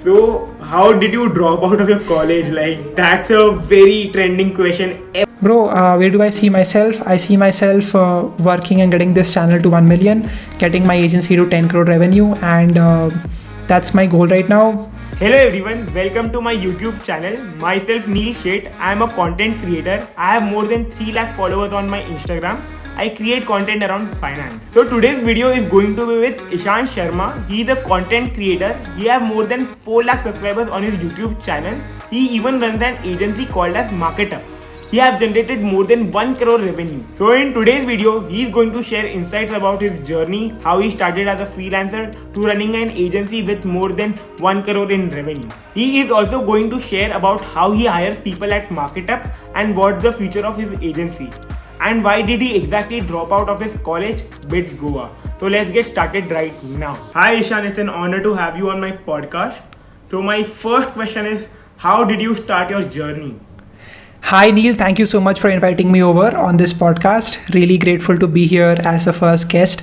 So, how did you drop out of your college? Like, that's a very trending question. Bro, where do I see myself? I see myself working and getting this channel to 1 million, getting my agency to 10 crore revenue, and that's my goal right now. Hello everyone, welcome to my YouTube channel. Myself Neil Sheth. I am a content creator. I have more than 3 lakh followers on my Instagram. I create content around finance. So today's video is going to be with Ishan Sharma. He is a content creator. He has more than 4 lakh subscribers on his YouTube channel. He even runs an agency called as MarkItUp. He has generated more than 1 crore revenue. So in today's video, he is going to share insights about his journey, how he started as a freelancer to running an agency with more than 1 crore in revenue. He is also going to share about how he hires people at MarkItUp and what's the future of his agency. And why did he exactly drop out of his college, BITS Goa. So let's get started right now. Hi Ishan, it's an honor to have you on my podcast. So my first question is, how did you start your journey? Hi Neil, thank you so much for inviting me over on this podcast. Really grateful to be here as the first guest.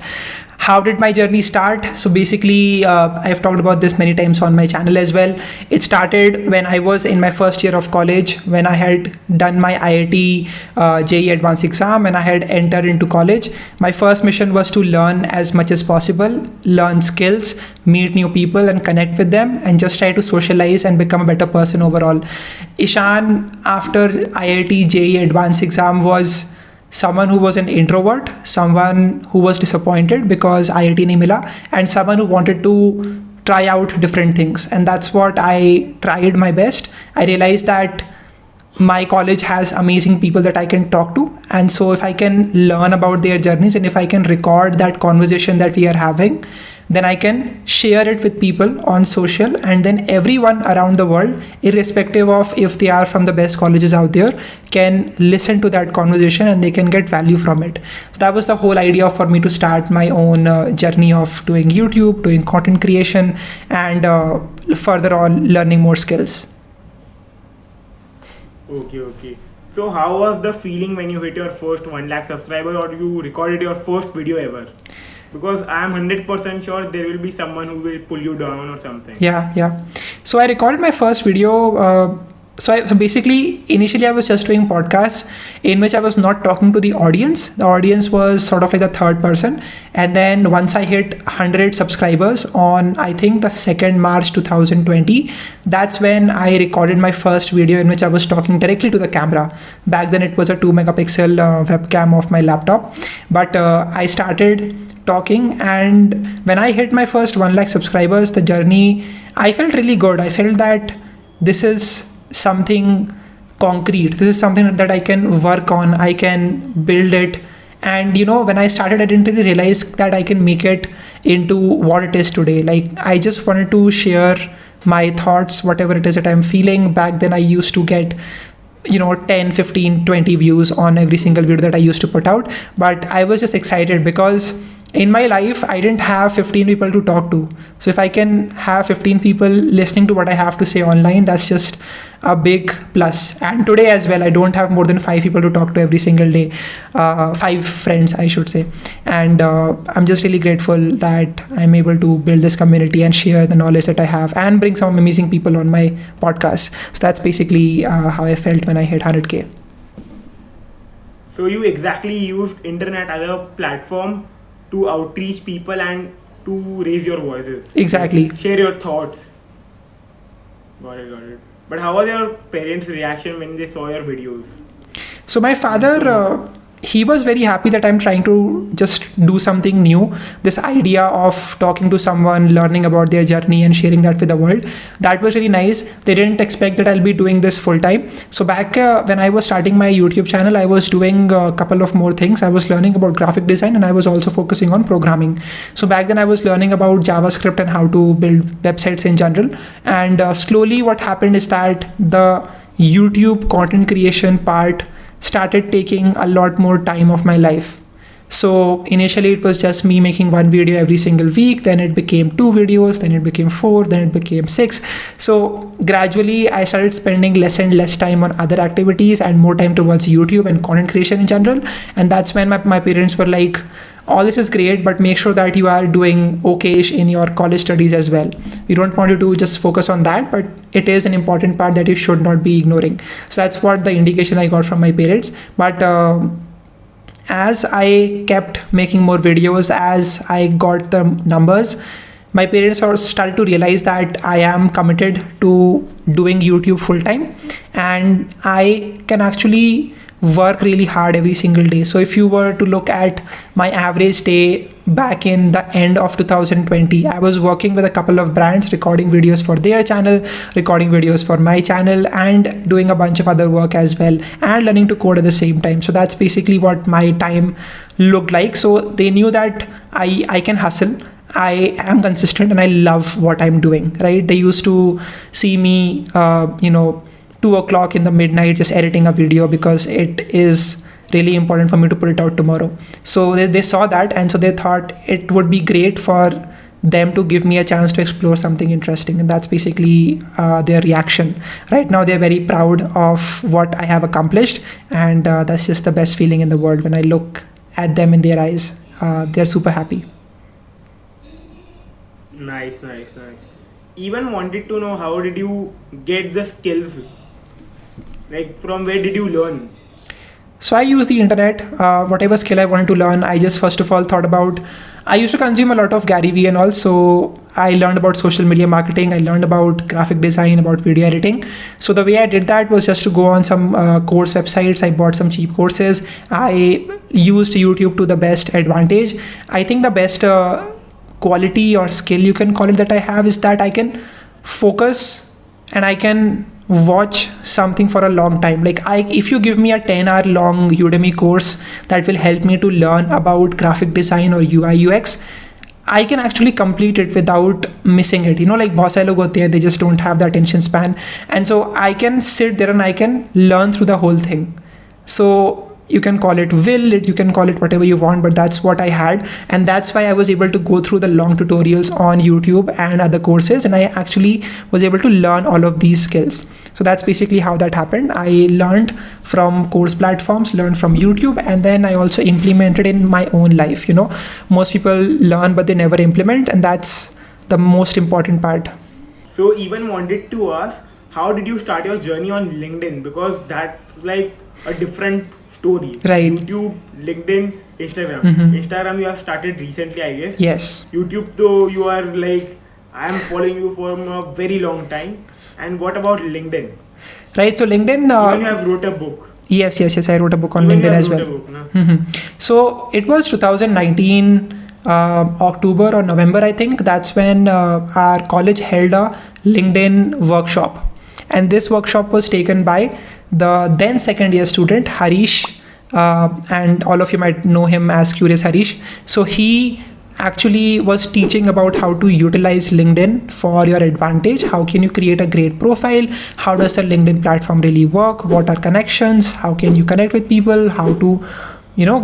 How did my journey start? So basically, I've talked about this many times on my channel as well. It started when I was in my first year of college, when I had done my IIT JEE advanced exam and I had entered into college. My first mission was to learn as much as possible, learn skills, meet new people and connect with them, and just try to socialize and become a better person overall. Ishan, after IIT JEE advanced exam, was someone who was an introvert, someone who was disappointed because IIT nahi mila, and someone who wanted to try out different things. And that's what I tried my best. I realized that my college has amazing people that I can talk to. And so if I can learn about their journeys and if I can record that conversation that we are having, then I can share it with people on social, and then everyone around the world, irrespective of if they are from the best colleges out there, can listen to that conversation and they can get value from it. So that was the whole idea for me to start my own journey of doing YouTube, doing content creation, and further on learning more skills. Okay. So how was the feeling when you hit your first 1 lakh subscribers or you recorded your first video ever? Because I am 100% sure there will be someone who will pull you down or something. Yeah. So I recorded my first video. So basically, initially I was just doing podcasts in which I was not talking to the audience. The audience was sort of like the third person. And then once I hit 100 subscribers on, I think, the 2nd March 2020, that's when I recorded my first video in which I was talking directly to the camera. Back then it was a 2 megapixel webcam of my laptop. But I started talking, and when I hit my first 1 lakh subscribers, the journey, I felt really good. I felt that this is something concrete. This is something that I can work on. I can build it. And when I started, I didn't really realize that I can make it into what it is today. Like, I just wanted to share my thoughts, whatever it is that I'm feeling. Back then I used to get 10, 15, 20 views on every single video that I used to put out. But I was just excited because in my life, I didn't have 15 people to talk to. So if I can have 15 people listening to what I have to say online, that's just a big plus. And today as well, I don't have more than 5 people to talk to every single day. 5 friends, I should say. And I'm just really grateful that I'm able to build this community and share the knowledge that I have and bring some amazing people on my podcast. So that's basically how I felt when I hit 100K. So you exactly used internet as a platform to outreach people and to raise your voices. Exactly. Like, share your thoughts. Got it. But how was your parents' reaction when they saw your videos? So my father, he was very happy that I'm trying to just do something new. This idea of talking to someone, learning about their journey and sharing that with the world, that was really nice. They didn't expect that I'll be doing this full time. So back when I was starting my YouTube channel, I was doing a couple of more things. I was learning about graphic design and I was also focusing on programming. So back then I was learning about JavaScript and how to build websites in general. And slowly what happened is that the YouTube content creation part started taking a lot more time of my life. So initially it was just me making 1 video every single week, then it became 2 videos, then it became 4, then it became 6. So gradually I started spending less and less time on other activities and more time towards YouTube and content creation in general. And that's when my parents were like, all this is great, but make sure that you are doing okay-ish in your college studies as well. We don't want you to just focus on that, but it is an important part that you should not be ignoring. So that's what the indication I got from my parents. But as I kept making more videos, as I got the numbers, my parents started to realize that I am committed to doing YouTube full time, and I can actually work really hard every single day. So if you were to look at my average day back in the end of 2020, I was working with a couple of brands, recording videos for their channel, recording videos for my channel, and doing a bunch of other work as well, and learning to code at the same time. So that's basically what my time looked like. So they knew that I can hustle, I am consistent, and I love what I'm doing, right? They used to see me, 2 o'clock in the midnight just editing a video because it is really important for me to put it out tomorrow. So they saw that, and so they thought it would be great for them to give me a chance to explore something interesting, and that's basically their reaction. Right now they're very proud of what I have accomplished, and that's just the best feeling in the world. When I look at them in their eyes, they're super happy. Nice. Even wanted to know, how did you get the skills? Like, from where did you learn? So I use the internet. Whatever skill I wanted to learn, I just first of all thought about, I used to consume a lot of Gary Vee and all. So I learned about social media marketing. I learned about graphic design, about video editing. So the way I did that was just to go on some course websites. I bought some cheap courses. I used YouTube to the best advantage. I think the best quality or skill, you can call it, that I have is that I can focus and I can watch something for a long time. Like, if you give me a 10-hour long Udemy course that will help me to learn about graphic design or UI UX, I can actually complete it without missing it. Like bahut sare log hote hain, they just don't have the attention span, and so I can sit there and I can learn through the whole thing. So you can call it you can call it whatever you want, but that's what I had, and that's why I was able to go through the long tutorials on YouTube and other courses, and I actually was able to learn all of these skills. So that's basically how that happened. I learned from course platforms, learned from YouTube, and then I also implemented in my own life. Most people learn but they never implement, and that's the most important part. So even wanted to ask, how did you start your journey on LinkedIn? Because that's like a different story. Right. YouTube, LinkedIn, Instagram. Instagram you have started recently, I guess. Yes. YouTube though, you are like, I am following you for a very long time. And what about LinkedIn? Right, so LinkedIn... Even you have wrote a book. Yes, I wrote a book on LinkedIn as well. Book, So it was 2019 October or November, I think. That's when our college held a LinkedIn workshop, and this workshop was taken by the then second year student Harish, and all of you might know him as Curious Harish. So he actually was teaching about how to utilize LinkedIn for your advantage. How can you create a great profile? How does the LinkedIn platform really work? What are connections? How can you connect with people? How to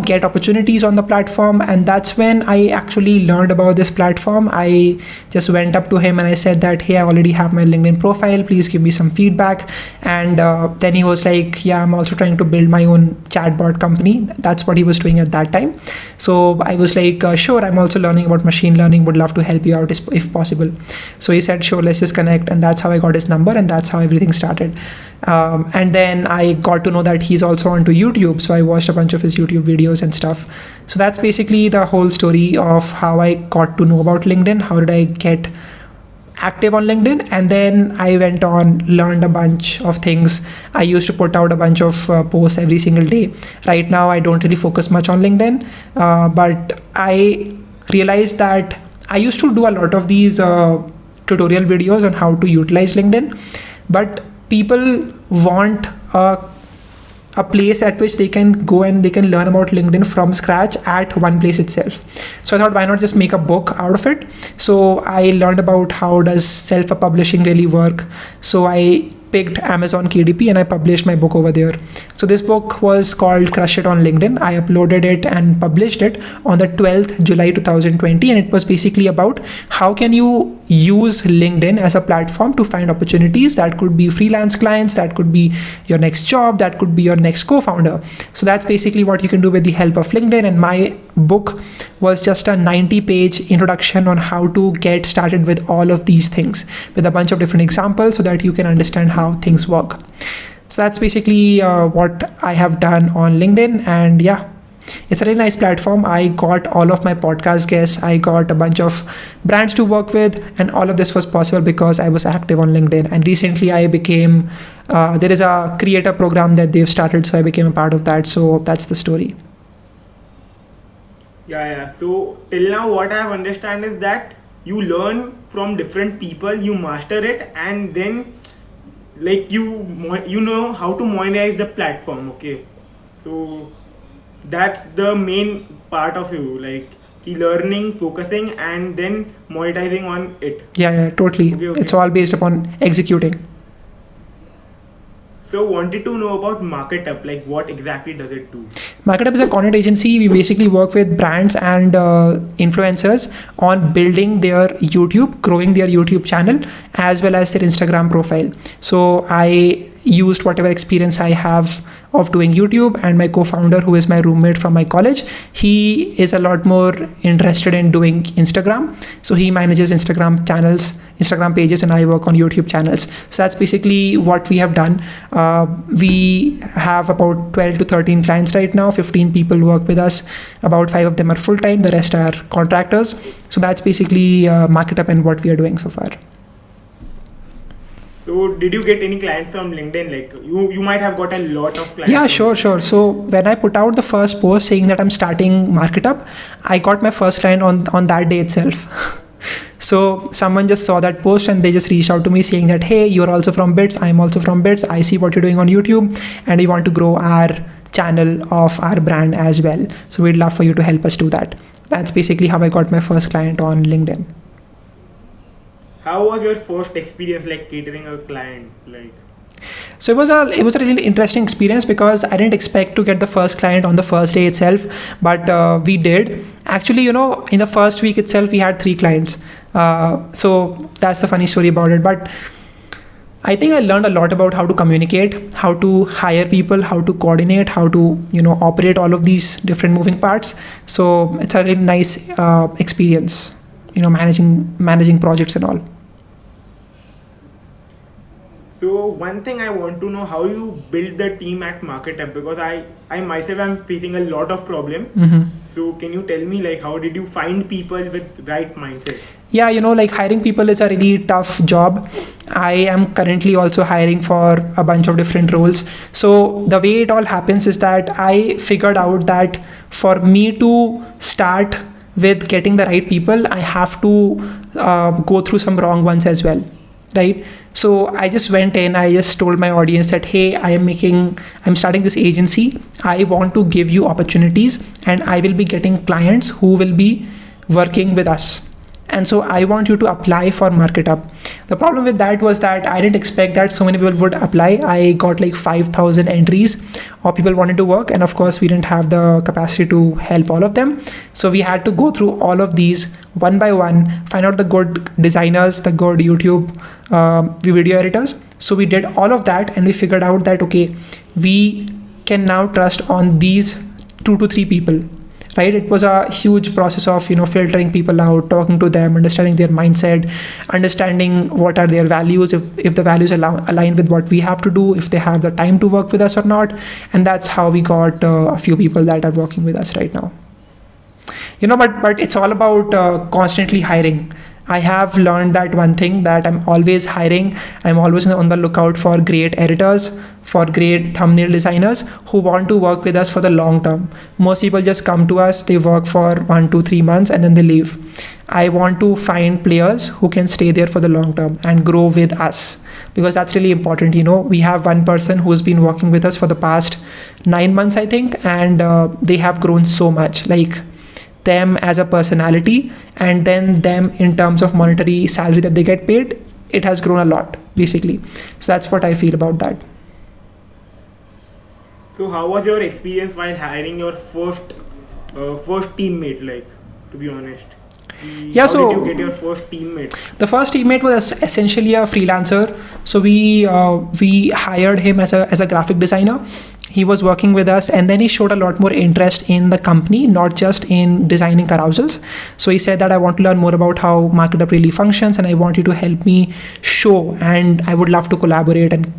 get opportunities on the platform. And that's when I actually learned about this platform. I just went up to him and I said that, hey, I already have my LinkedIn profile, please give me some feedback. And then he was like, yeah, I'm also trying to build my own chatbot company. That's what he was doing at that time. So I was like, sure, I'm also learning about machine learning, would love to help you out if possible. So he said, sure, let's just connect. And that's how I got his number, and that's how everything started. And then I got to know that he's also onto YouTube. So I watched a bunch of his YouTube videos and stuff. So that's basically the whole story of how I got to know about LinkedIn. How did I get active on LinkedIn? And then I went on, learned a bunch of things. I used to put out a bunch of posts every single day. Right now, I don't really focus much on LinkedIn, but I realized that I used to do a lot of these tutorial videos on how to utilize LinkedIn, but people want a place at which they can go and they can learn about LinkedIn from scratch at one place itself. So I thought, why not just make a book out of it? So I learned about how does self-publishing really work. So I picked Amazon KDP and I published my book over there. So this book was called Crush It on LinkedIn. I uploaded it and published it on the 12th July 2020, and it was basically about how can you use LinkedIn as a platform to find opportunities. That could be freelance clients, that could be your next job, that could be your next co-founder. So that's basically what you can do with the help of LinkedIn. And my book was just a 90-page introduction on how to get started with all of these things, with a bunch of different examples so that you can understand how things work. So that's basically what I have done on LinkedIn. And yeah, it's a really nice platform. I got all of my podcast guests, I got a bunch of brands to work with, and all of this was possible because I was active on LinkedIn. And recently I became, there is a creator program that they've started, so I became a part of that. So that's the story. Yeah. So till now, what I have understand is that you learn from different people, you master it, and then like you know how to monetize the platform. Okay, so that's the main part of you, like learning, focusing, and then monetizing on it. Yeah, totally. Okay. It's all based upon executing. So wanted to know about MarkItUp, like what exactly does it do? MarkItUp is a content agency. We basically work with brands and influencers on building their YouTube, growing their YouTube channel, as well as their Instagram profile. So I used whatever experience I have of doing YouTube, and my co-founder, who is my roommate from my college, he is a lot more interested in doing Instagram. So he manages Instagram channels, Instagram pages, and I work on YouTube channels. So that's basically what we have done. We have about 12 to 13 clients right now. 15 people work with us. About 5 of them are full-time. The rest are contractors. So that's basically MarkItUp and what we are doing so far. So did you get any clients from LinkedIn? Like you might have got a lot of clients. Yeah, sure. So when I put out the first post saying that I'm starting MarkItUp, I got my first client on that day itself. So someone just saw that post and they just reached out to me saying that, hey, you're also from BITS, I'm also from BITS, I see what you're doing on YouTube, and we want to grow our channel of our brand as well. So we'd love for you to help us do that. That's basically how I got my first client on LinkedIn. How was your first experience like catering a client? Like, so it was a really interesting experience because I didn't expect to get the first client on the first day itself, but we did. Actually, in the first week itself, we had 3 clients. So that's the funny story about it. But I think I learned a lot about how to communicate, how to hire people, how to coordinate, how to operate all of these different moving parts. So it's a really nice experience, managing projects and all. so one thing I want to know, how you build the team at MarkItUp, because I myself am facing a lot of problem. Mm-hmm. So can you tell me, like, how did you find people with right mindset? Yeah, like hiring people is a really tough job. I am currently also hiring for a bunch of different roles. So the way it all happens is that I figured out that for me to start with getting the right people, I have to go through some wrong ones as well, right? So I just went in, I just told my audience that, hey, I'm starting this agency. I want to give you opportunities, and I will be getting clients who will be working with us. And so I want you to apply for MarkItUp. The problem with that was that I didn't expect that so many people would apply. I got like 5,000 entries of people wanted to work. And of course, we didn't have the capacity to help all of them. So we had to go through all of these one by one, find out the good designers, the good YouTube video editors. So we did all of that, and we figured out that, okay, we can now trust on these 2 to 3 people. Right? It was a huge process of, filtering people out, talking to them, understanding their mindset, understanding what are their values, if the values align with what we have to do, if they have the time to work with us or not. And that's how we got a few people that are working with us right now. But it's all about constantly hiring. I have learned that one thing, that I'm always hiring. I'm always on the lookout for great editors, for great thumbnail designers who want to work with us for the long term. Most people just come to us, they work for 1, 2, 3 months and then they leave. I want to find players who can stay there for the long term and grow with us, because that's really important. We have one person who's been working with us for the past 9 months, I think, and they have grown so much. Like, them as a personality, and then them in terms of monetary salary that they get paid, it has grown a lot, basically. So that's what I feel about that. So how was your experience while hiring your first teammate? Like, to be honest, Yeah, how so did you get your first teammate? the first teammate was essentially a freelancer. So we hired him as a graphic designer. He was working with us, and then he showed a lot more interest in the company, not just in designing carousels. So he said that I want to learn more about how MarkItUp really functions, and I want you to help me show, and I would love to collaborate and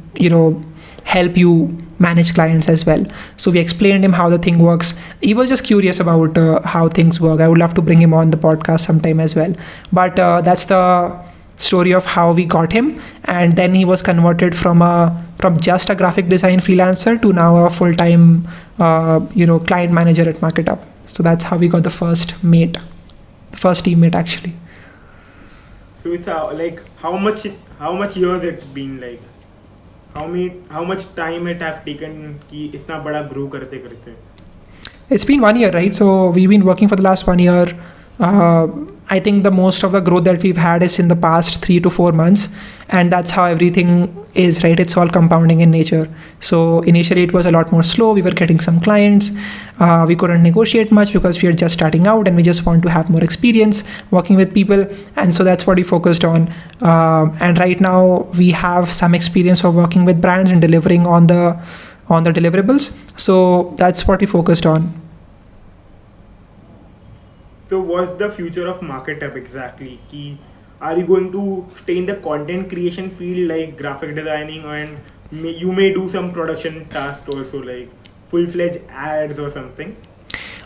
help you manage clients as well. So we explained him how the thing works. He was just curious about how things work. I would love to bring him on the podcast sometime as well. But that's the story of how we got him. And then he was converted from just a graphic design freelancer to now a full-time client manager at MarkItUp. So that's how we got the first teammate actually. So it's like how much years it's been, like how much time it have taken कि इतना बड़ा grow करते करते? It's been 1 year, right? So we've been working for the last 1 year. I think the most of the growth that we've had is in the past 3 to 4 months, and that's how everything is, right? It's all compounding in nature. So initially it was a lot more slow. We were getting some clients. We couldn't negotiate much because we are just starting out and we just want to have more experience working with people. And so that's what we focused on. And right now we have some experience of working with brands and delivering on the deliverables. So that's what we focused on. So what's the future of MarkItUp exactly? Are you going to stay in the content creation field like graphic designing, and you may do some production tasks also, like full-fledged ads or something?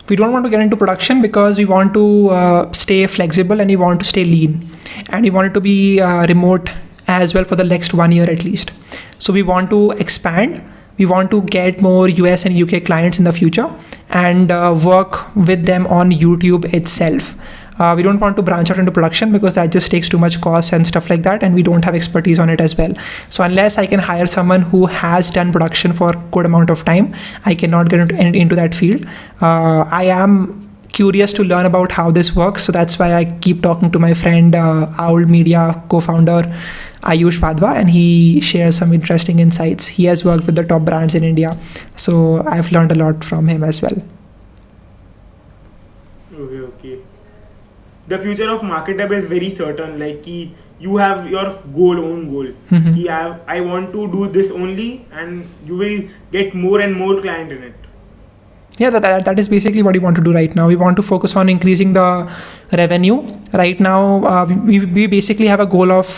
We don't want to get into production because we want to stay flexible and we want to stay lean, and we want it to be remote as well for the next 1 year at least. So we want to expand. We want to get more US and UK clients in the future and work with them on YouTube itself. We don't want to branch out into production because that just takes too much cost and stuff like that, and we don't have expertise on it as well. So unless I can hire someone who has done production for a good amount of time, I cannot get into that field. I am curious to learn about how this works, so that's why I keep talking to my friend Owl Media co-founder Ayush Padwa, and he shares some interesting insights. He has worked with the top brands in India, so I've learned a lot from him as well. Okay. The future of MarkItUp is very certain. Like you have your own goal. Mm-hmm. I want to do this only, and you will get more and more client in it. Yeah, that is basically what we want to do right now. We want to focus on increasing the revenue. Right now, we basically have a goal of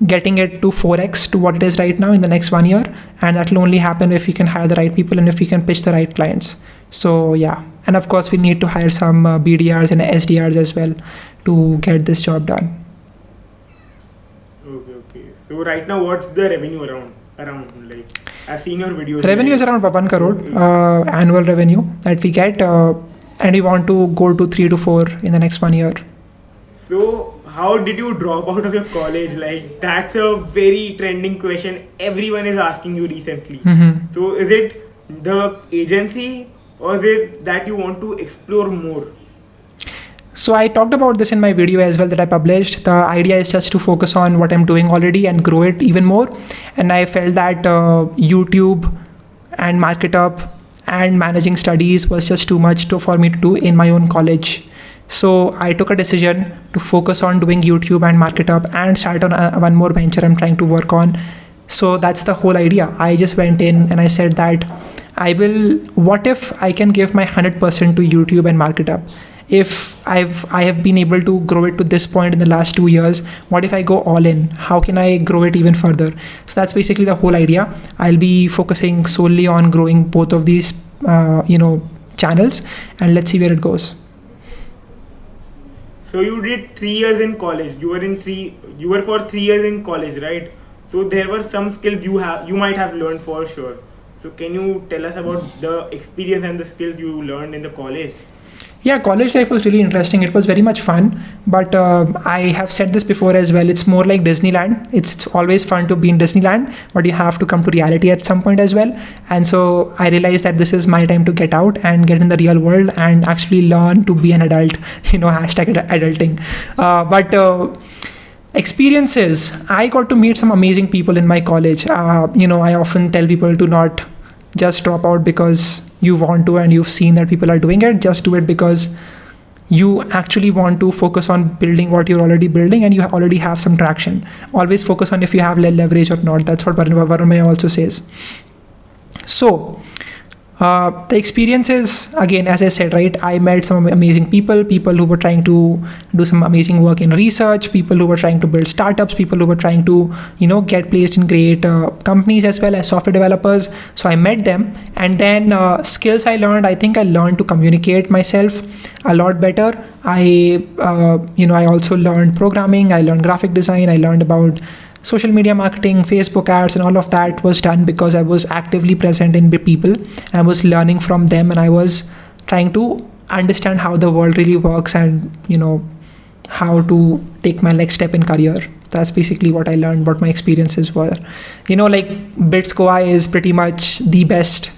getting it to 4x to what it is right now in the next 1 year. And that will only happen if we can hire the right people and if we can pitch the right clients. So yeah, and of course we need to hire some BDRs and SDRs as well to get this job done. Okay. So right now, what's the revenue around? Like, I've seen your videos. Revenue is around 1 crore annual revenue that we get, and we want to go to 3 to 4 in the next 1 year. So how did you drop out of your college? Like, that's a very trending question everyone is asking you recently. Mm-hmm. So is it the agency, or is it that you want to explore more? So I talked about this in my video as well that I published. The idea is just to focus on what I'm doing already and grow it even more. And I felt that YouTube and MarkItUp and managing studies was just too much for me to do in my own college. So I took a decision to focus on doing YouTube and MarkItUp and start on one more venture I'm trying to work on. So that's the whole idea. I just went in and I said that what if I can give my 100% to YouTube and MarkItUp? If I have been able to grow it to this point in the last 2 years, what if I go all in? How can I grow it even further? So that's basically the whole idea. I'll be focusing solely on growing both of these channels, and let's see where it goes. So you did 3 years in college. You were for 3 years in college, right? So there were some skills you might have learned for sure. So can you tell us about the experience and the skills you learned in the college? Yeah, college life was really interesting. It was very much fun, but I have said this before as well. It's more like Disneyland. It's always fun to be in Disneyland, but you have to come to reality at some point as well. And so I realized that this is my time to get out and get in the real world and actually learn to be an adult, hashtag adulting. But Experiences. I got to meet some amazing people in my college. I often tell people to not just drop out because you want to and you've seen that people are doing it. Just do it because you actually want to focus on building what you're already building and you already have some traction. Always focus on if you have leverage or not. That's what Varun also says. So the experiences, again, as I said, right, I met some amazing people who were trying to do some amazing work in research, people who were trying to build startups, people who were trying to, get placed in great companies as well as software developers. So I met them, and then skills I learned, I think I learned to communicate myself a lot better. I also learned programming, I learned graphic design, I learned about social media marketing, Facebook ads, and all of that was done because I was actively present in people. I was learning from them, and I was trying to understand how the world really works and, how to take my next step in career. That's basically what I learned, what my experiences were. BITS Goa is pretty much the best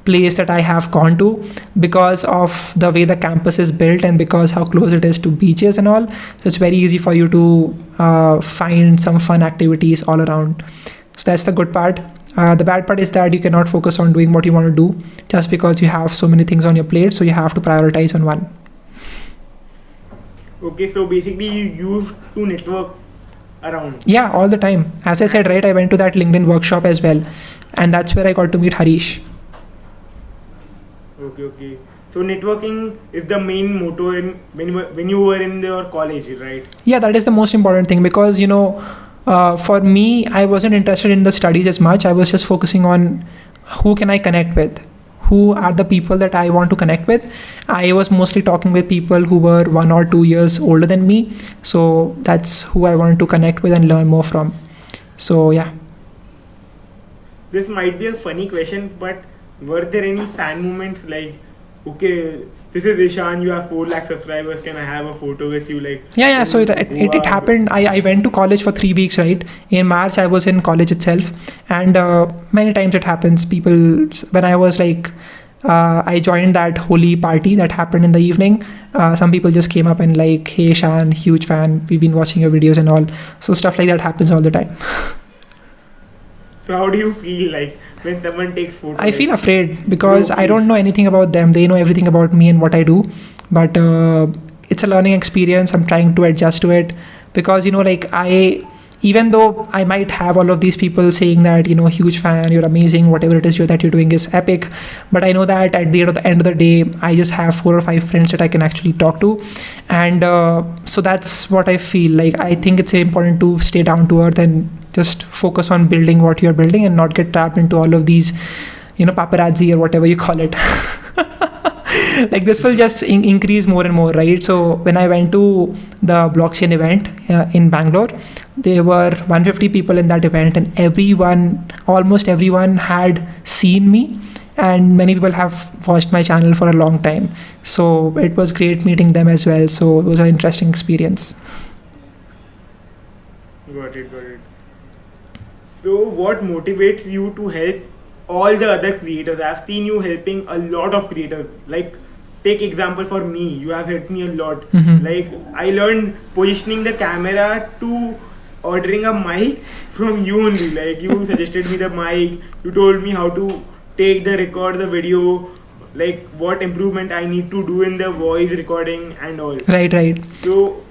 place that I have gone to because of the way the campus is built and because how close it is to beaches and all. So it's very easy for you to find some fun activities all around. So that's the good part. The bad part is that you cannot focus on doing what you want to do just because you have so many things on your plate. So you have to prioritize on one. Okay, so basically you used to network around. Yeah, all the time. As I said, right, I went to that LinkedIn workshop as well. And that's where I got to meet Harish. Okay. So networking is the main motto when you were in your college, right? Yeah, that is the most important thing because, for me, I wasn't interested in the studies as much. I was just focusing on who can I connect with? Who are the people that I want to connect with? I was mostly talking with people who were 1 or 2 years older than me. So that's who I wanted to connect with and learn more from. So, yeah. This might be a funny question, but were there any fan moments like, okay, this is Ishan, you have 4 lakh subscribers, can I have a photo with you? Yeah. So it happened. I went to college for 3 weeks, right? In March, I was in college itself. And many times it happens. When I was I joined that holy party that happened in the evening. Some people just came up and hey, Ishan, huge fan. We've been watching your videos and all. So stuff like that happens all the time. So how do you feel when someone takes photos? I feel afraid because I don't know anything about them. They know everything about me and what I do. But it's a learning experience. I'm trying to adjust to it because, even though I might have all of these people saying that, huge fan, you're amazing, whatever it is that you're doing is epic. But I know that at the end of the day, I just have 4 or 5 friends that I can actually talk to. And so that's what I feel. I think it's important to stay down to earth and just focus on building what you're building and not get trapped into all of these, paparazzi or whatever you call it. This will just increase more and more, right? So when I went to the blockchain event in Bangalore, there were 150 people in that event, and almost everyone had seen me, and many people have watched my channel for a long time. So it was great meeting them as well. So it was an interesting experience. Got it. So what motivates you to help all the other creators? I've seen you helping a lot of creators. Take example for me, you have helped me a lot. Mm-hmm. I learned positioning the camera to ordering a mic from you only. You suggested me the mic, you told me how to record the video, what improvement I need to do in the voice recording and all. Right. So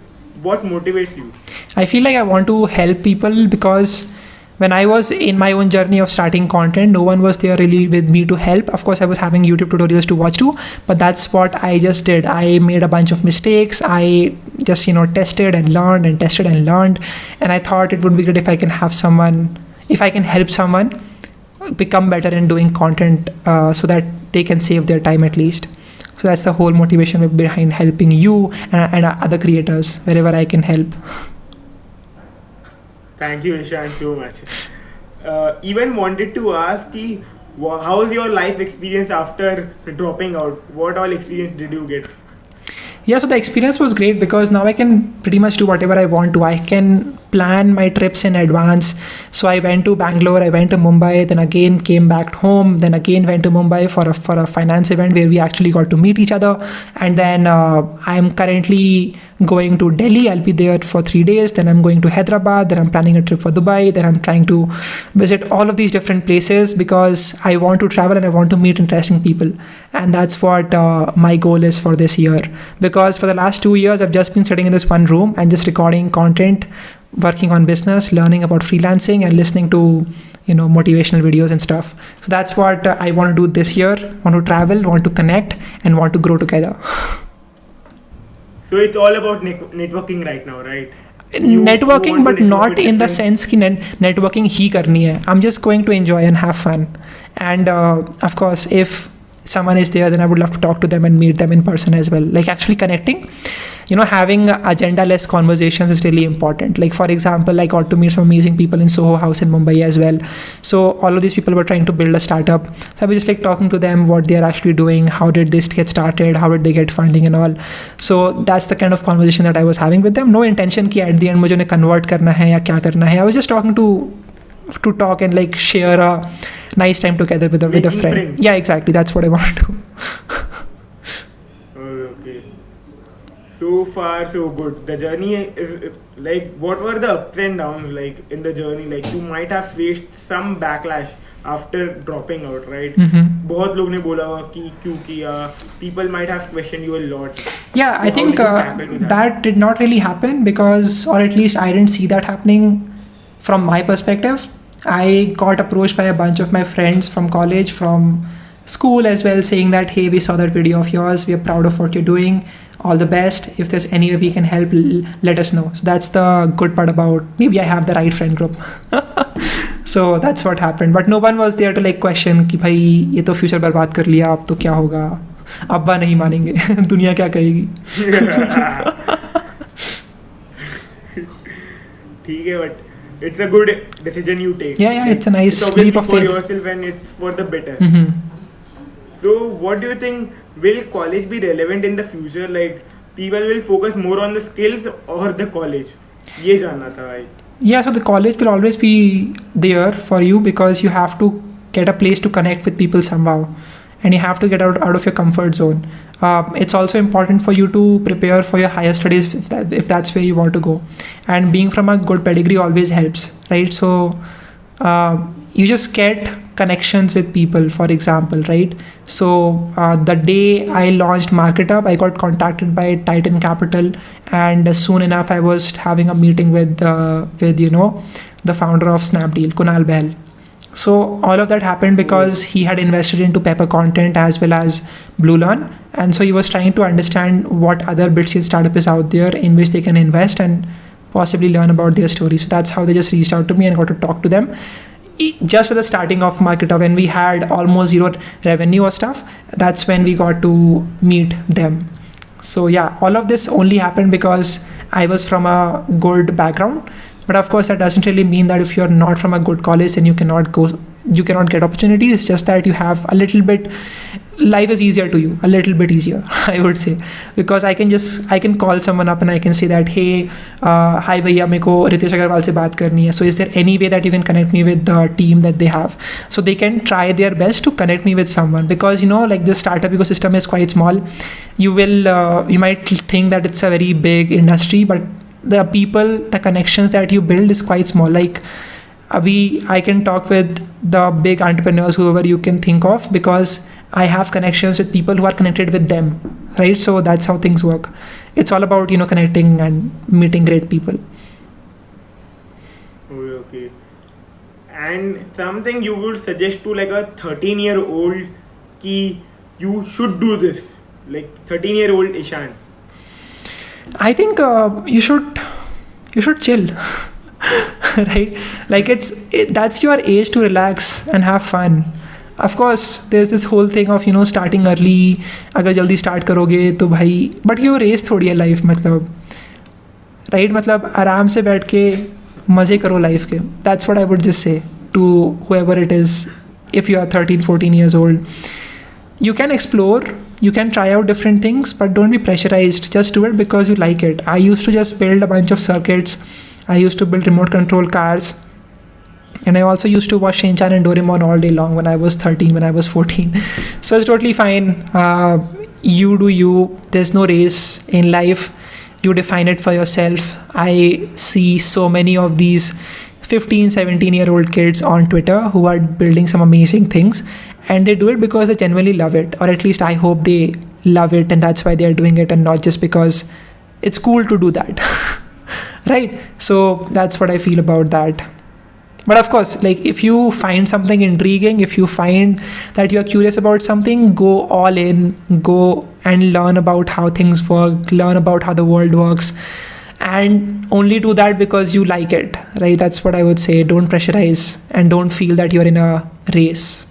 what motivates you? I feel I want to help people because when I was in my own journey of starting content, no one was there really with me to help. Of course, I was having YouTube tutorials to watch too, but that's what I just did. I made a bunch of mistakes. I just, tested and learned and tested and learned. And I thought it would be good if I can help someone become better in doing content so that they can save their time at least. So that's the whole motivation behind helping you and other creators wherever I can help. Thank you, Ishan, so much. Even wanted to ask, how is your life experience after dropping out? What all experience did you get? Yeah, so the experience was great because now I can pretty much do whatever I want to. I can plan my trips in advance. So I went to Bangalore, I went to Mumbai, then again came back home, then again went to Mumbai for a finance event where we actually got to meet each other. And then I'm currently going to Delhi. I'll be there for 3 days. Then I'm going to Hyderabad. Then I'm planning a trip for Dubai. Then I'm trying to visit all of these different places because I want to travel and I want to meet interesting people. And that's what my goal is for this year. Because for the last 2 years, I've just been sitting in this one room and just recording content, working on business, learning about freelancing, and listening to motivational videos and stuff. So that's what I want to do this year. Want to travel, want to connect, and want to grow together. So it's all about networking right now, right? Networking, but not in the sense कि networking ही करनी है. I'm just going to enjoy and have fun. And of course, if someone is there, then I would love to talk to them and meet them in person as well. Like actually connecting, having agenda-less conversations is really important. Like for example, I got to meet some amazing people in Soho House in Mumbai as well. So all of these people were trying to build a startup. So I was just like talking to them, what they are actually doing, how did this get started, how did they get funding and all. So that's the kind of conversation that I was having with them. No intention कि at the end मुझे उन्हें convert करना है या क्या करना है. I was just talking to talk and like share a nice time together with a friend. Yeah, exactly. That's what I want to do. Okay. So far, so good. The journey is like, what were the ups and downs like in the journey? Like you might have faced some backlash after dropping out, right? बहुत लोग ने बोला कि क्यों किया. People might have questioned you a lot. Yeah, so I think that did not really happen because, or at least I didn't see that happening from my perspective. I got approached by a bunch of my friends from college, from school as well, saying that, hey, we saw that video of yours. We are proud of what you're doing. All the best. If there's any way we can help, let us know. So that's the good part about, maybe I have the right friend group. So that's what happened. But no one was there to like question कि भाई ये तो future बर्बाद कर लिया, अब तो क्या होगा, अब्बा नहीं मानेंगे, दुनिया क्या कहेगी. ठीक है, but it's a good decision you take. Yeah, it's a nice leap of faith. It's for yourself and it's for the better. So what do you think, will college be relevant in the future? Like people will focus more on the skills or the college? ये जानना था भाई. Yeah, so the college will always be there for you because you have to get a place to connect with people somehow. And you have to get out of your comfort zone. It's also important for you to prepare for your higher studies if that's where you want to go. And being from a good pedigree always helps, right? So you just get connections with people, for example, right? So the day I launched MarkItUp, I got contacted by Titan Capital, and soon enough I was having a meeting with the founder of Snapdeal, Kunal Behl. So all of that happened because he had invested into Pepper Content as well as BlueLearn, and so he was trying to understand what other BITS startup is out there in which they can invest and possibly learn about their story. So that's how they just reached out to me and got to talk to them. Just at the starting of MarkItUp, when we had almost zero revenue or stuff, that's when we got to meet them. So yeah, all of this only happened because I was from a good background. But of course, that doesn't really mean that if you're not from a good college, then you cannot get opportunities. It's just that you have a little bit, life is easier to you, a little bit easier, I would say. Because I can call someone up and I can say that, hey, hi भैया, मेरे को रितेश अग्रवाल से बात करनी है. So is there any way that you can connect me with the team that they have? So they can try their best to connect me with someone, because like the startup ecosystem is quite small. You might think that it's a very big industry, but the people, the connections that you build is quite small. Like I can talk with the big entrepreneurs, whoever you can think of, because I have connections with people who are connected with them, right? So that's how things work. It's all about connecting and meeting great people. Okay. And something you would suggest to like a 13-year-old ki you should do this, like 13-year-old Ishan? I think you should chill. Right? Like that's your age to relax and have fun. Of course, there's this whole thing of starting early. अगर जल्दी start करोगे तो भाई, but ये race थोड़ी है life, मतलब right? मतलब आराम से बैठ के मजे करो life के. That's what I would just say to whoever it is. If you are 13, 14 years old, you can explore, you can try out different things, but don't be pressurized. Just do it because you like it. I used to just build a bunch of circuits. I used to build remote control cars. And I also used to watch Shinchan and Doraemon all day long when I was 13, when I was 14. So it's totally fine. You do you. There's no race in life. You define it for yourself. I see so many of these 15, 17-year-old kids on Twitter who are building some amazing things. And they do it because they genuinely love it. Or at least I hope they love it. And that's why they're doing it, and not just because it's cool to do that. Right? So that's what I feel about that. But of course, like, if you find something intriguing, if you find that you're curious about something, go all in, go and learn about how things work, learn about how the world works, and only do that because you like it, right? That's what I would say. Don't pressurize and don't feel that you're in a race.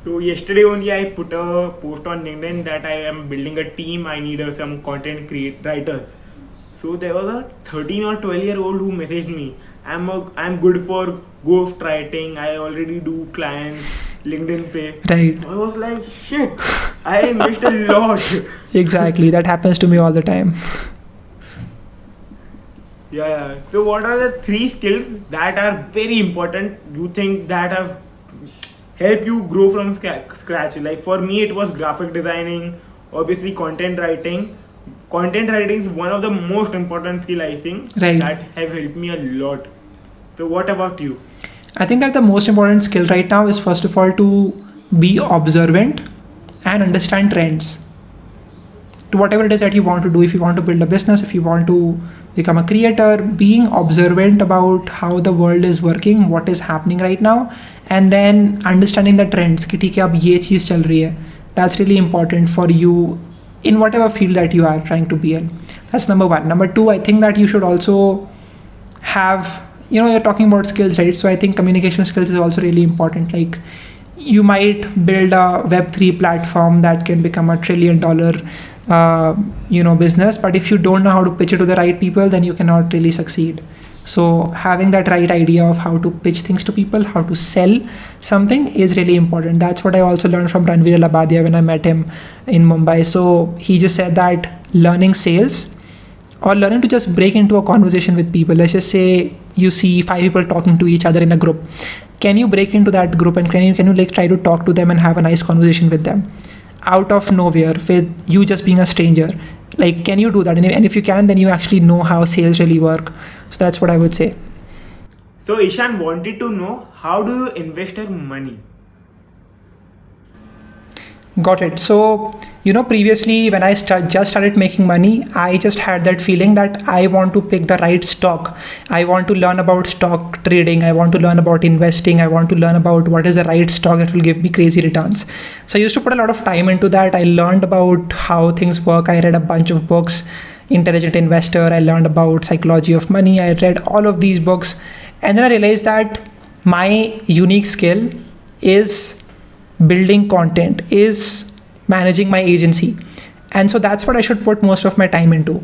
So yesterday only I put a post on LinkedIn that I am building a team. I need some content writers. So there was a 13 or 12-year-old who messaged me. I'm good for ghost writing. I already do clients, LinkedIn pay. Right. So I was like, shit, I missed a lot. Exactly. That happens to me all the time. Yeah. So what are the 3 skills that are very important you think that have helped you grow from scratch? Like for me, it was graphic designing, obviously content writing. Content writing is one of the most important skill, I think, right, that have helped me a lot. So what about you? I think that the most important skill right now is, first of all, to be observant and understand trends. To whatever it is that you want to do, if you want to build a business, if you want to become a creator, being observant about how the world is working, what is happening right now, and then understanding the trends. कि ठीक है, अब ये चीज़ चल रही है. That's really important for you in whatever field that you are trying to be in. That's number 1. Number 2, I think that you should also have, you're talking about skills, right? So I think communication skills is also really important. Like, you might build a Web3 platform that can become $1 trillion, business, but if you don't know how to pitch it to the right people, then you cannot really succeed. So having that right idea of how to pitch things to people, how to sell something is really important. That's what I also learned from Ranveer Labadia when I met him in Mumbai. So he just said that learning sales, or learning to just break into a conversation with people. Let's just say you see 5 people talking to each other in a group. Can you break into that group and can you like try to talk to them and have a nice conversation with them out of nowhere with you just being a stranger? Like, can you do that? And if you can, then you actually know how sales really work. So that's what I would say. So Ishan wanted to know, how do you invest your money? Got it. So, previously when I just started making money, I just had that feeling that I want to pick the right stock. I want to learn about stock trading. I want to learn about investing. I want to learn about what is the right stock that will give me crazy returns. So I used to put a lot of time into that. I learned about how things work. I read a bunch of books, Intelligent Investor. I learned about Psychology of Money. I read all of these books. And then I realized that my unique skill is building content, is managing my agency. And so that's what I should put most of my time into,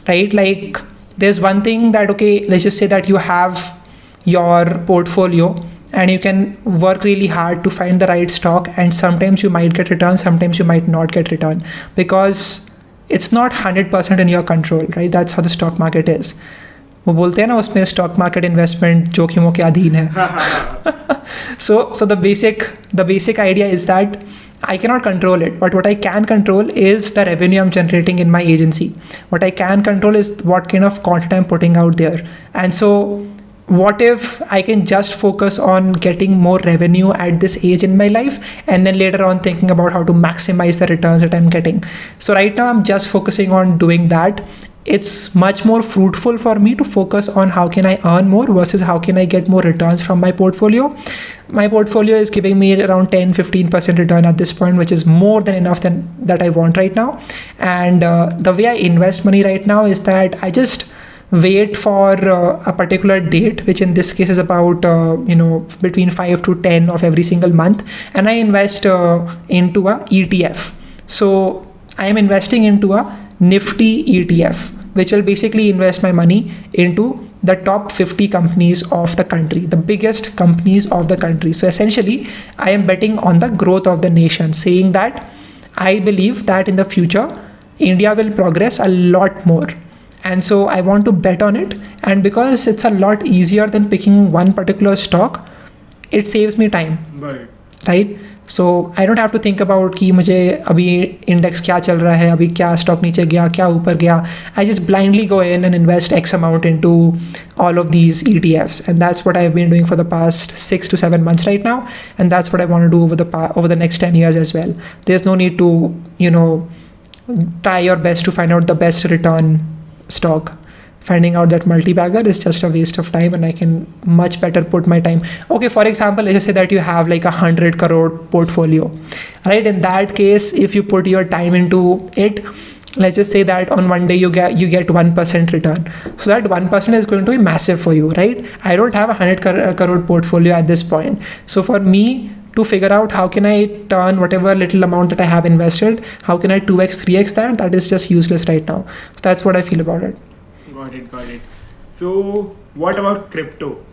right? Like, there's one thing that, okay, let's just say that you have your portfolio and you can work really hard to find the right stock, and sometimes you might get return, sometimes you might not get return, because it's not 100% in your control, right? That's how the stock market is. वो बोलते हैं ना, उसमें stock market investment जोखिमों के अधीन है. So the basic idea is that I cannot control it, but what I can control is the revenue I'm generating in my agency. What I can control is what kind of content I'm putting out there. And so what if I can just focus on getting more revenue at this age in my life, and then later on thinking about how to maximize the returns that I'm getting. So right now I'm just focusing on doing that. It's much more fruitful for me to focus on how can I earn more versus how can I get more returns from my portfolio. My portfolio is giving me around 10-15% return at this point, which is more than enough that I want right now. And the way I invest money right now is that I just wait for a particular date, which in this case is about between 5 to 10 of every single month, and I invest into a ETF. So I am investing into a Nifty ETF, which will basically invest my money into the top 50 companies of the country, the biggest companies of the country. So essentially, I am betting on the growth of the nation, saying that I believe that in the future, India will progress a lot more. And so I want to bet on it. And because it's a lot easier than picking one particular stock, it saves me time. Right? So I don't have to think about कि मुझे अभी index क्या चल रहा है, अभी क्या stock नीचे गया, क्या ऊपर गया. I just blindly go in and invest X amount into all of these ETFs, and that's what I've been doing for the past 6 to 7 months right now, and that's what I want to do over the next 10 years as well. There's no need to try your best to find out the best return stock. Finding out that multi-bagger is just a waste of time, and I can much better put my time. Okay, for example, let's just say that you have like 100 crore portfolio, right? In that case, if you put your time into it, let's just say that on one day you get 1% return. So that 1% is going to be massive for you, right? I don't have 100 crore portfolio at this point. So for me to figure out how can I turn whatever little amount that I have invested, how can I 2x, 3x that is just useless right now. So that's what I feel about it. Got it. So what about crypto?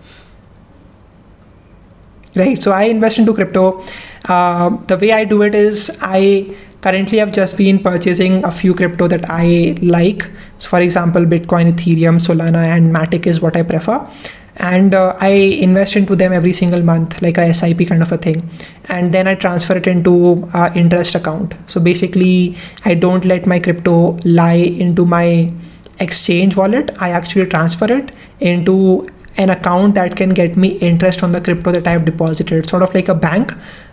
Right. So I invest into crypto. The way I do it is I currently have just been purchasing a few crypto that I like. So for example, Bitcoin, Ethereum, Solana, and Matic is what I prefer. And I invest into them every single month, like a SIP kind of a thing. And then I transfer it into interest account. So basically, I don't let my crypto lie into my exchange wallet. I actually transfer it into an account that can get me interest on the crypto that I have deposited, sort of like a bank,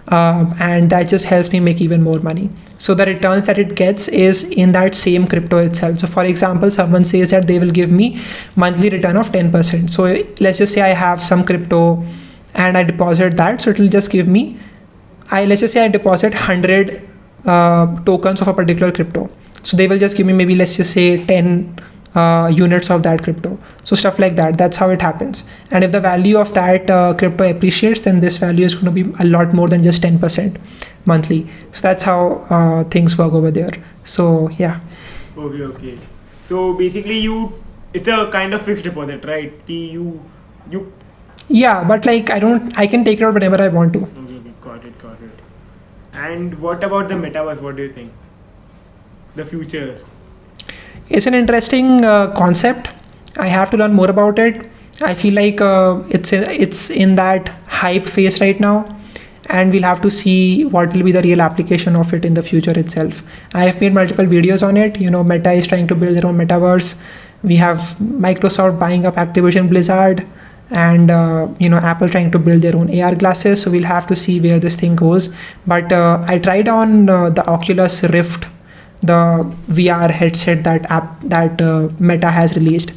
and that just helps me make even more money. So the returns that it gets is in that same crypto itself. So for example, someone says that they will give me monthly return of 10%. So let's just say I have some crypto and I deposit that, so it will just give me, let's just say I deposit 100 tokens of a particular crypto. So they will just give me maybe, let's just say 10 units of that crypto. So stuff like that, that's how it happens. And if the value of that crypto appreciates, then this value is going to be a lot more than just 10% monthly. So that's how things work over there. So yeah. Okay. So basically it's a kind of fixed deposit, right? You Yeah, but like I can take it out whenever I want to. Okay, got it. And what about the metaverse? What do you think? The future? It's an interesting concept. I have to learn more about it. I feel like it's in that hype phase right now, and we'll have to see what will be the real application of it in the future itself. I have made multiple videos on it. Meta is trying to build their own metaverse. We have Microsoft buying up Activision Blizzard, and Apple trying to build their own AR glasses. So we'll have to see where this thing goes. But I tried on the Oculus Rift, the VR headset that Meta has released,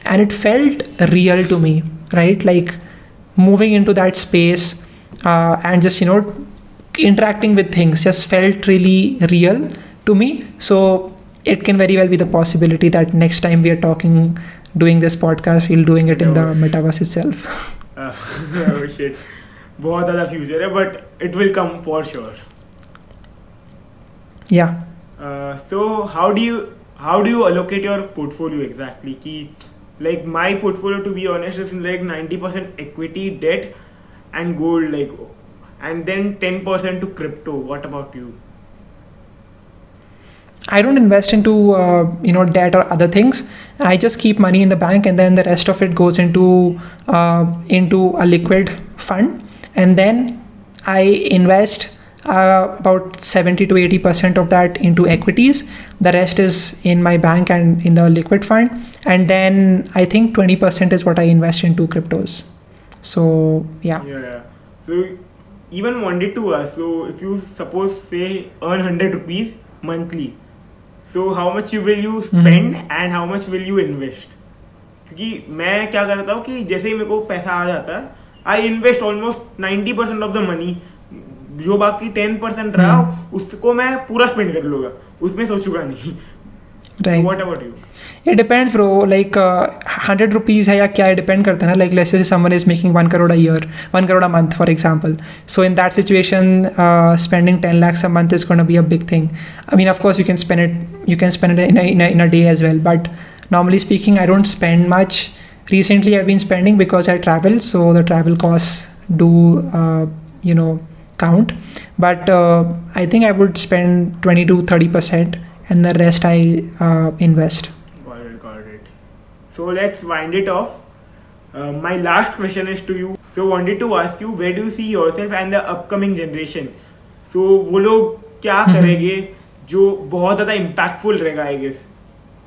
and it felt real to me, right? Like moving into that space and just interacting with things just felt really real to me. So it can very well be the possibility that next time we are doing this podcast, we'll doing it in the metaverse itself. Oh shit, बहुत ज़्यादा future है, but it will come for sure. Yeah. So how do you allocate your portfolio exactly? Like my portfolio, to be honest, is like 90% equity, debt, and gold, and then 10% to crypto. What about you? I don't invest into debt or other things. I just keep money in the bank, and then the rest of it goes into a liquid fund, and then I invest about 70 to 80% of that into equities. The rest is in my bank and in the liquid fund, and then I think 20% is what I invest into cryptos. So yeah. So even wanted to ask, so if you suppose say earn 100 rupees monthly, so how much will you spend and how much will you invest? क्योंकि मैं क्या करता हूँ कि जैसे ही मेरे को पैसा आ जाता है, I invest almost 90% of the money. जो बाकी 10% रहा उसको मैं पूरा स्पेंड कर लूँगा, उसमें सोचूंगा नहीं. Right. What about you? It depends, bro. Like 100 rupees है या क्या, depend करता है ना. Like let's say someone is making 1 crore a year, 1 crore a month, for example. So in that situation, spending 10 lakhs a month is going to be a big thing. I mean, of course, you can spend it in a day as well. But normally speaking, I don't spend much. Recently I've been spending because I travel, so the travel costs do count, but I think I would spend 20 to 30% and the rest I invest. Got it. So let's wind it off. My last question is to you. So wanted to ask you, where do you see yourself and the upcoming generation? So वो लोग क्या करेंगे जो बहुत ज़्यादा impactful रहेगा, I guess.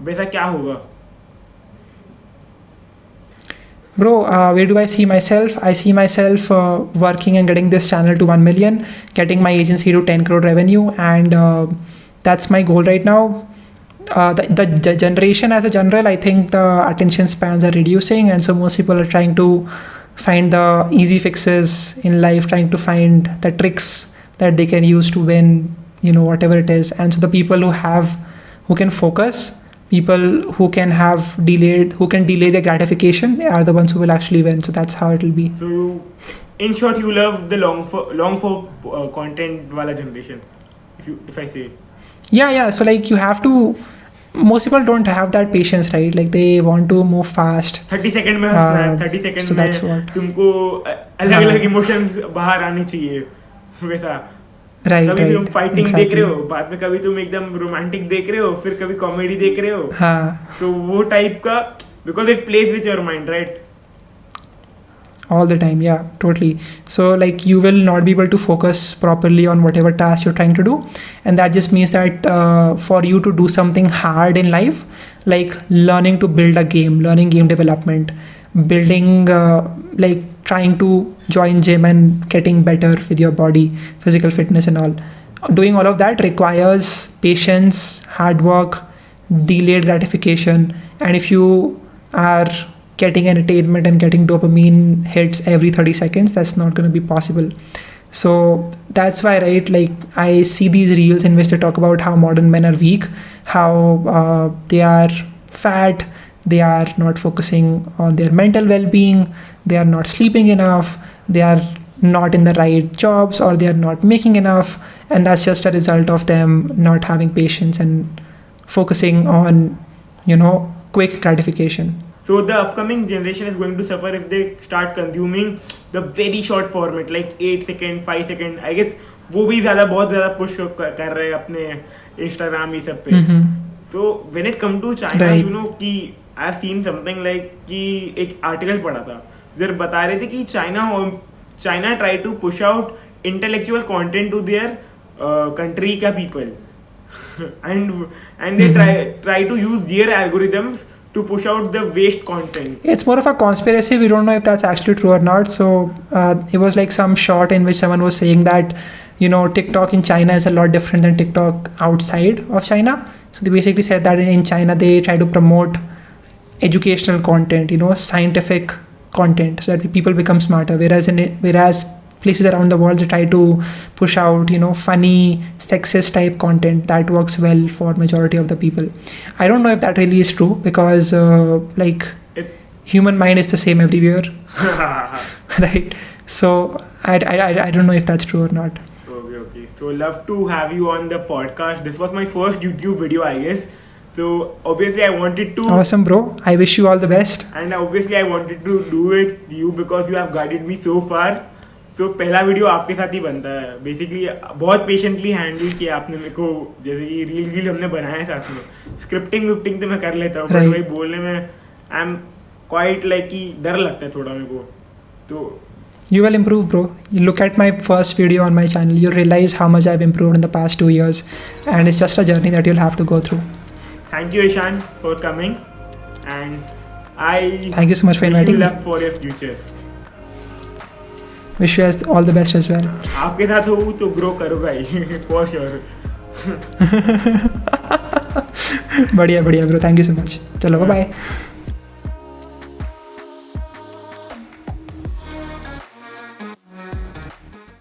वैसा क्या होगा? Bro, where do I see myself? I see myself working and getting this channel to 1 million, getting my agency to 10 crore revenue, and that's my goal right now. The generation as a general, I think the attention spans are reducing, and so most people are trying to find the easy fixes in life, trying to find the tricks that they can use to win, whatever it is. And so the people who can focus, people who can delay their gratification are the ones who will actually win. So that's how it will be. So in short, you love the long for content wala generation, if I say. Yeah. So like you have to. Most people don't have that patience, right? Like they want to move fast. 30 second में हंसना है, 30 second so that's में what. तुमको अलग-अलग emotions बाहर आने चाहिए, वैसा. Right. कभी तुम फाइटिंग exactly. देख रहे हो, बाद में कभी तुम एकदम रोमांटिक देख रहे हो, फिर कभी कॉमेडी देख रहे हो. हाँ. तो वो टाइप का, because it plays with your mind, right? All the time, yeah, totally. So like you will not be able to focus properly on whatever task you're trying to do, and that just means that for you to do something hard in life, like learning to build a game, learning game development, building like trying to join gym and getting better with your body, physical fitness and all, doing all of that requires patience, hard work, delayed gratification. And if you are getting entertainment and getting dopamine hits every 30 seconds, that's not going to be possible. So that's why, right, like I see these reels in which they talk about how modern men are weak, how they are fat, they are not focusing on their mental well-being, they are not sleeping enough, they are not in the right jobs, or they are not making enough, and that's just a result of them not having patience and focusing on quick gratification. So the upcoming generation is going to suffer if they start consuming the very short format, like 8 second, 5 second. I guess वो भी बहुत ज़्यादा push कर रहे हैं अपने Instagram ये सब पे. So when it come to China, right. कि I've seen something like कि एक article पढ़ा था, जर बता रहे थे कि China try to push out intellectual content to their country का people, and they try to use their algorithms to push out the waste content. It's more of a conspiracy. We don't know if that's actually true or not. So it was like some short in which someone was saying that TikTok in China is a lot different than TikTok outside of China. So they basically said that in China they try to promote educational content, scientific content, so that people become smarter. Whereas places around the world they try to push out funny sexist type content that works well for majority of the people. I don't know if that really is true, because human mind is the same everywhere. Right? So I don't know if that's true or not. Okay. So love to have you on the podcast. This was my first YouTube video, I guess. So obviously I wanted to. Awesome, bro. I wish you all the best. And obviously I wanted to do it you because you have guided me so far. तो पहला video आपके साथ ही बनता है. Basically बहुत patiently handle किया आपने मेरे को, जैसे कि रील हमने बनाए साथ में. स्क्रिप्टिंग तो मैं कर लेता हूँ, बट वही बोलने में आई एम क्वाइट लाइक कि डर लगता है थोड़ा मेरे को. तो you will improve, bro. You look at my first video on my channel, you'll realize how much I've improved in the past 2 years, and it's just a journey that you'll have to go through. Thank you, Ishan, for coming, and thank you so much for inviting me. Luck for your future. Wish you all the best as well. आपके साथ हो तो grow करूँगा ही for sure. बढ़िया bro, thank you so much. चलो bye.